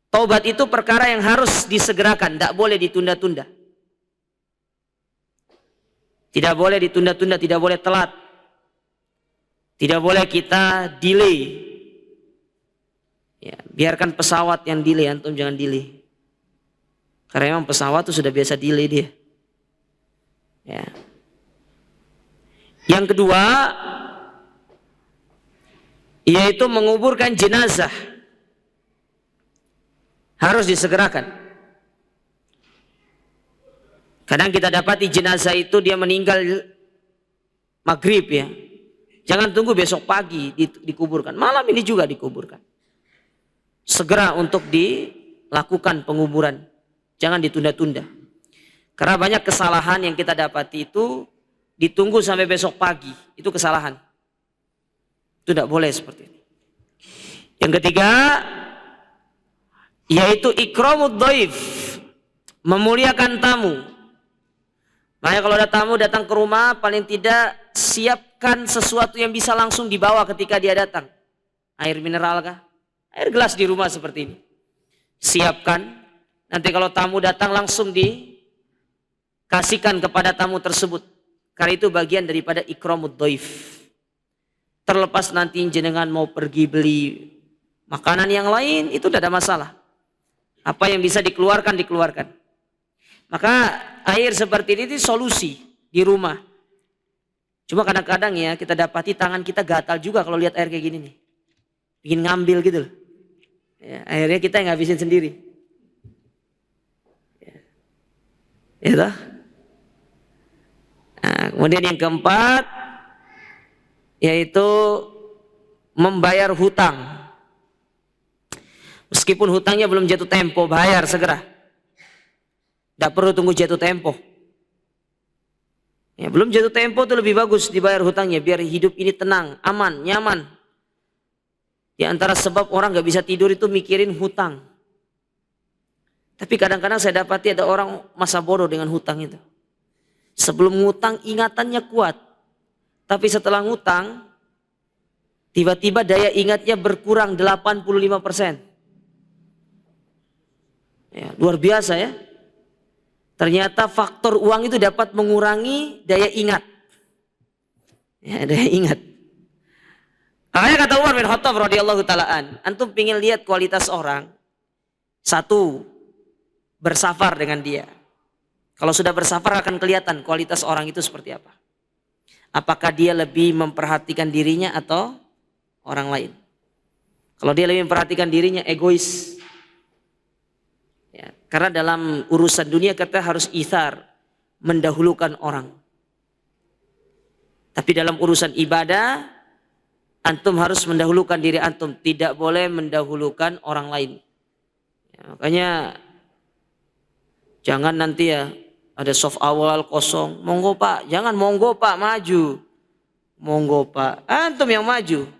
Tobat itu perkara yang harus disegerakan, tidak boleh ditunda-tunda. Tidak boleh ditunda-tunda, tidak boleh telat. Tidak boleh kita delay. Ya, biarkan pesawat yang delay, antum jangan delay. Karena memang pesawat itu sudah biasa delay dia. Ya. Yang kedua, yaitu menguburkan jenazah. Harus disegerakan. Kadang kita dapati jenazah itu dia meninggal maghrib ya. Jangan tunggu besok pagi dikuburkan. Malam ini juga dikuburkan. Segera untuk dilakukan penguburan. Jangan ditunda-tunda. Karena banyak kesalahan yang kita dapati itu ditunggu sampai besok pagi. Itu kesalahan. Itu tidak boleh seperti ini. Yang ketiga, yaitu ikramud dhaif, memuliakan tamu. Makanya kalau ada tamu datang ke rumah, paling tidak siapkan sesuatu yang bisa langsung dibawa ketika dia datang. Air mineral kah? Air gelas di rumah seperti ini. Siapkan. Nanti kalau tamu datang langsung dikasihkan kepada tamu tersebut. Karena itu bagian daripada ikramud dhaif. Terlepas nanti jenengan mau pergi beli Makanan yang lain itu tidak ada masalah. Apa yang bisa dikeluarkan, dikeluarkan. Maka air seperti ini solusi di rumah. Cuma kadang-kadang ya kita dapati tangan kita gatal juga kalau lihat air kayak gini nih. Bikin ngambil gitu loh. Ya, akhirnya kita yang ngabisin sendiri. Ya toh? Nah, kemudian yang keempat yaitu membayar hutang. Meskipun hutangnya belum jatuh tempo, bayar segera. Tidak perlu tunggu jatuh tempo. Ya, belum jatuh tempo itu lebih bagus dibayar hutangnya biar hidup ini tenang, aman, nyaman. Di antara sebab orang nggak bisa tidur itu mikirin hutang. Tapi kadang-kadang saya dapati ada orang masa bodoh dengan hutang itu. Sebelum ngutang ingatannya kuat. Tapi setelah ngutang, tiba-tiba daya ingatnya berkurang 85%. Ya, luar biasa ya. Ternyata faktor uang itu dapat mengurangi daya ingat. Ya, daya ingat. Makanya kata Umar bin Khattab radhiyallahu taalaan, antum pingin lihat kualitas orang. Satu, bersafar dengan dia. Kalau sudah bersafar akan kelihatan kualitas orang itu seperti apa. Apakah dia lebih memperhatikan dirinya atau orang lain. Kalau dia lebih memperhatikan dirinya, egois. Ya, karena dalam urusan dunia kita harus ithar, mendahulukan orang. Tapi dalam urusan ibadah, antum harus mendahulukan diri antum, tidak boleh mendahulukan orang lain. Ya, makanya jangan nanti ya ada soft awal kosong, monggo Pak, jangan monggo Pak maju, monggo Pak, antum yang maju.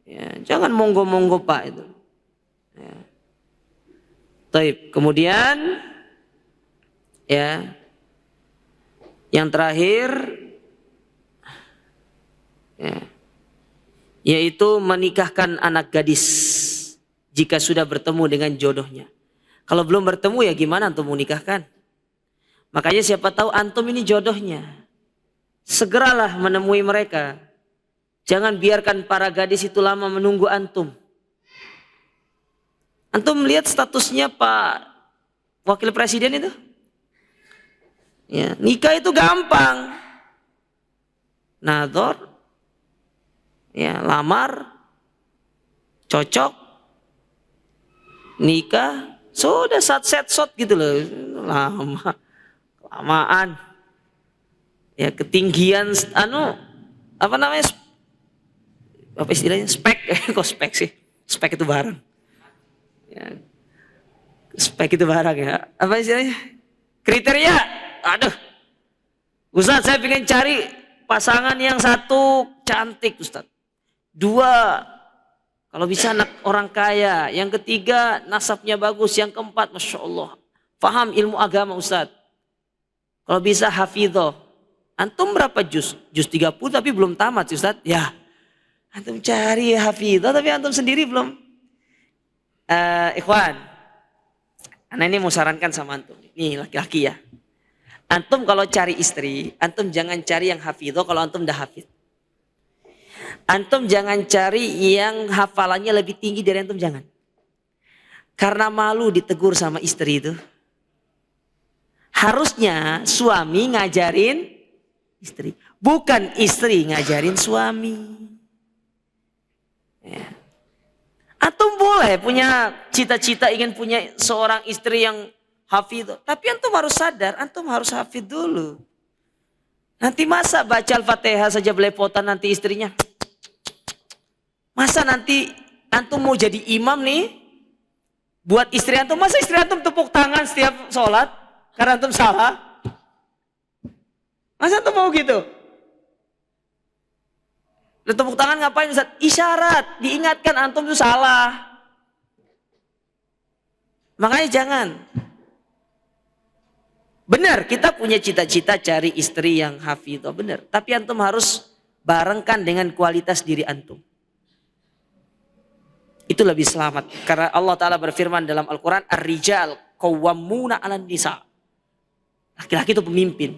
Ya, jangan monggo Pak itu. Ya. Taib. Kemudian ya yang terakhir ya, yaitu menikahkan anak gadis jika sudah bertemu dengan jodohnya. Kalau belum bertemu ya gimana antum menikahkan? Makanya siapa tahu antum ini jodohnya. Segeralah menemui mereka. Jangan biarkan para gadis itu lama menunggu antum. Antum melihat statusnya Pak Wakil Presiden itu? Ya, nikah itu gampang. Nador, ya, lamar, cocok, nikah, sudah set gitu loh. Lamaan. Ya, ketinggian apa namanya? Apa istilahnya? Spek. Kok spek sih? Spek itu barang. Ya. Spek itu barang ya. Apa istilahnya? Kriteria. Aduh. Ustaz, saya pengen cari pasangan yang satu cantik, Ustaz. Dua, kalau bisa anak orang kaya. Yang ketiga, nasabnya bagus. Yang keempat, Masya Allah, faham ilmu agama, Ustaz. Kalau bisa hafidhoh. Antum berapa juz? Juz 30 tapi belum tamat, Ustaz. Ya. Antum cari hafidhoh tapi antum sendiri belum. Ikhwan, anak ini mau sarankan sama antum. Nih laki-laki ya. Antum kalau cari istri, antum jangan cari yang hafidhoh kalau antum dah hafidh. Antum jangan cari yang hafalannya lebih tinggi dari antum, jangan. Karena malu ditegur sama istri itu. Harusnya suami ngajarin istri. Bukan istri ngajarin suami. Ya. Antum boleh punya cita-cita ingin punya seorang istri yang hafidh. Tapi antum harus sadar, antum harus hafidh dulu. Nanti masa baca Al-Fatihah saja belepotan nanti istrinya. Masa nanti antum mau jadi imam nih buat istri antum. Masa istri antum tepuk tangan setiap sholat karena antum salah? Masa antum mau gitu? Tepuk tangan ngapain Ustaz? Isyarat, diingatkan antum itu salah. Makanya jangan. Benar, kita punya cita-cita cari istri yang hafidhah, benar. Tapi antum harus barengkan dengan kualitas diri antum. Itu lebih selamat. Karena Allah Ta'ala berfirman dalam Al-Quran, Ar-rijal qawwamuna 'alan nisa. Laki-laki itu pemimpin.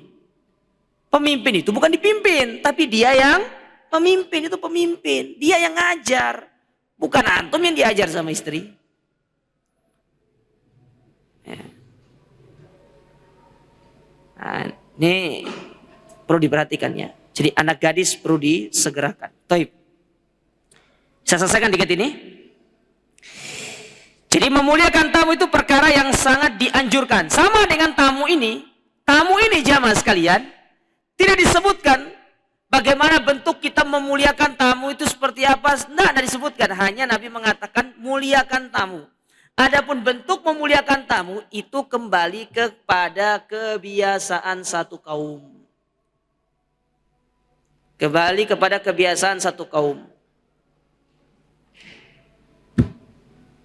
Pemimpin itu bukan dipimpin, tapi dia yang pemimpin, itu pemimpin. Dia yang ngajar. Bukan antum yang diajar sama istri. Ya. Nah, ini perlu diperhatikan ya. Jadi anak gadis perlu disegerakan. Taib. Saya selesaikan dikit ini. Jadi memuliakan tamu itu perkara yang sangat dianjurkan. Sama dengan tamu ini jamaah sekalian, tidak disebutkan bagaimana bentuk kita memuliakan tamu itu seperti apa. Tidak disebutkan, hanya Nabi mengatakan muliakan tamu. Adapun bentuk memuliakan tamu itu kembali kepada kebiasaan satu kaum. Kembali kepada kebiasaan satu kaum.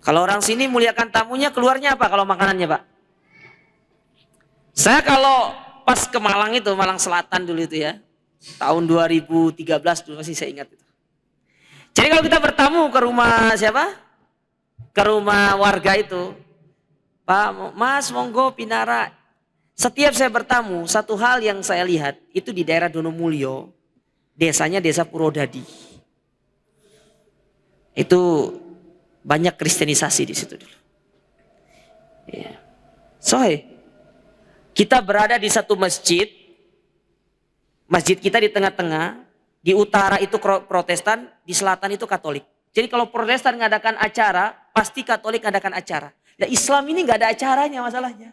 Kalau orang sini muliakan tamunya, keluarnya apa kalau makanannya, Pak? Saya kalau pas ke Malang itu, Malang Selatan dulu itu ya, tahun 2013 dulu masih saya ingat itu. Jadi kalau kita bertamu ke rumah siapa? Ke rumah warga itu, Pak, Mas, monggo Pinara. Setiap saya bertamu, satu hal yang saya lihat itu di daerah Donomulyo, desanya desa Purwodadi. Itu banyak kristenisasi di situ dulu. Ya. Kita berada di satu masjid. Masjid kita di tengah-tengah. Di utara itu Protestan, di selatan itu Katolik. Jadi kalau Protestan ngadakan acara, pasti Katolik ngadakan acara. Ya Islam ini nggak ada acaranya masalahnya.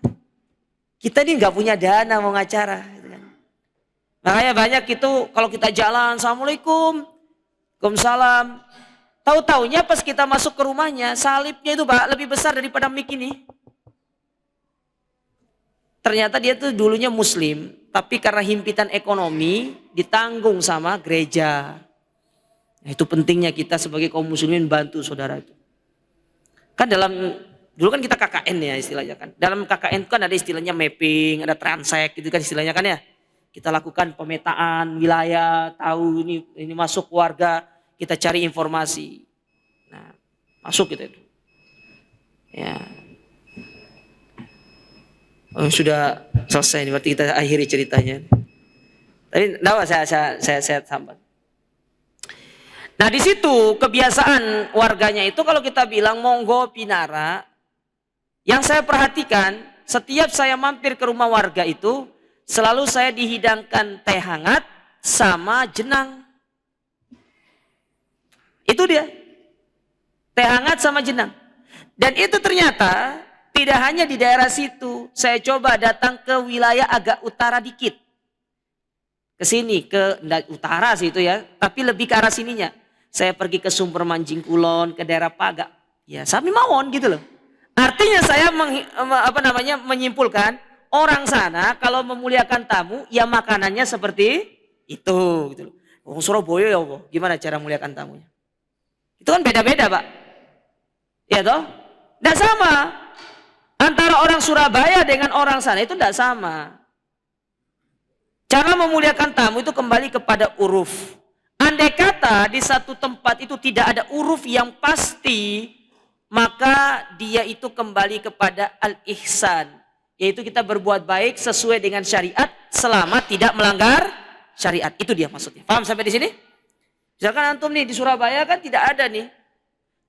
Kita ini nggak punya dana mau ngacara. Gitu kan. Makanya banyak itu kalau kita jalan, Assalamualaikum, Waalaikumsalam. Tahu-taunya pas kita masuk ke rumahnya, salibnya itu Pak lebih besar daripada mic ini. Ternyata dia tuh dulunya Muslim, tapi karena himpitan ekonomi ditanggung sama gereja. Nah, itu pentingnya kita sebagai kaum muslimin bantu saudara itu. Kan dulu kan kita KKN ya istilahnya kan. Dalam KKN kan ada istilahnya mapping, ada transek gitu kan istilahnya kan ya. Kita lakukan pemetaan wilayah, tahu ini masuk warga. Kita cari informasi. Nah, masuk gitu itu. Ya. Oh, sudah selesai, berarti kita akhiri ceritanya. Tadi enggak saya sambat. Nah, di situ kebiasaan warganya itu kalau kita bilang monggo Pinara, yang saya perhatikan setiap saya mampir ke rumah warga itu selalu saya dihidangkan teh hangat sama jenang. Itu dia. Teh hangat sama jenang. Dan itu ternyata tidak hanya di daerah situ. Saya coba datang ke wilayah agak utara dikit. Ke sini, ke utara sih itu ya. Tapi lebih ke arah sininya. Saya pergi ke Sumber Manjing Kulon, ke daerah Paga. Ya, Sami Mawon gitu loh. Artinya saya menyimpulkan orang sana kalau memuliakan tamu, ya makanannya seperti itu. Gitu loh. Orang Surabaya ya Allah, gimana cara memuliakan tamunya? Itu kan beda-beda Pak. Ya toh? Tidak sama. Antara orang Surabaya dengan orang sana itu tidak sama. Cara memuliakan tamu itu kembali kepada uruf. Andai kata di satu tempat itu tidak ada uruf yang pasti, maka dia itu kembali kepada al-ihsan. Yaitu kita berbuat baik sesuai dengan syariat selama tidak melanggar syariat. Itu dia maksudnya. Paham sampai di sini? Misalkan antum nih di Surabaya kan tidak ada nih.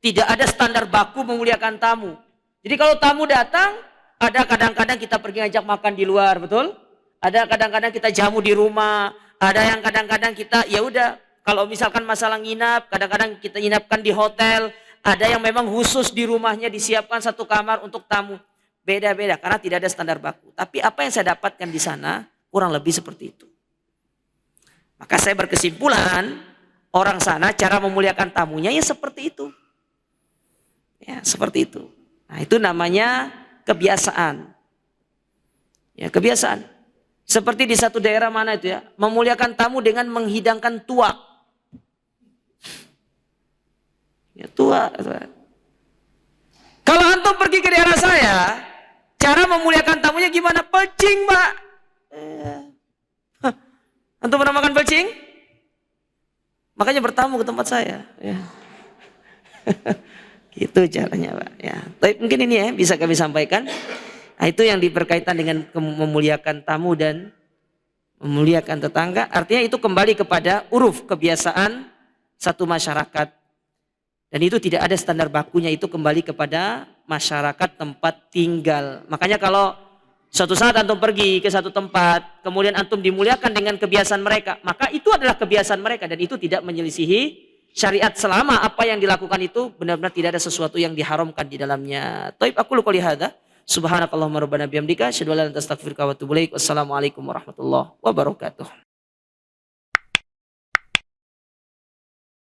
Tidak ada standar baku memuliakan tamu. Jadi kalau tamu datang, ada kadang-kadang kita pergi ngajak makan di luar, betul? Ada kadang-kadang kita jamu di rumah. Ada yang kadang-kadang kita ya udah kalau misalkan masalah nginap, kadang-kadang kita nginapkan di hotel. Ada yang memang khusus di rumahnya disiapkan satu kamar untuk tamu. Beda-beda karena tidak ada standar baku. Tapi apa yang saya dapatkan di sana kurang lebih seperti itu. Maka saya berkesimpulan orang sana cara memuliakan tamunya ya seperti itu. Ya, seperti itu. Nah, itu namanya kebiasaan. Ya, kebiasaan. Seperti di satu daerah mana itu ya, memuliakan tamu dengan menghidangkan tuak. Ya, tuak. Kalau antum pergi ke daerah saya, cara memuliakan tamunya gimana? Pecing, Pak. Antum pernah makan pecing? Makanya bertamu ke tempat saya. Ya. Itu caranya Pak. Ya. Tapi mungkin ini ya bisa kami sampaikan. Nah, itu yang berkaitan dengan memuliakan tamu dan memuliakan tetangga. Artinya itu kembali kepada uruf kebiasaan satu masyarakat. Dan itu tidak ada standar bakunya, itu kembali kepada masyarakat tempat tinggal. Makanya kalau suatu saat antum pergi ke satu tempat, kemudian antum dimuliakan dengan kebiasaan mereka, maka itu adalah kebiasaan mereka dan itu tidak menyelisihi syariat selama apa yang dilakukan itu benar-benar tidak ada sesuatu yang diharamkan di dalamnya. Taib, aku lu qouli hadza. Subhanakallahumma rabbana bihamdika asyhadu an la ilaha illa anta astaghfiruka wa atubu ilaik. Wassalamualaikum warahmatullahi wabarakatuh.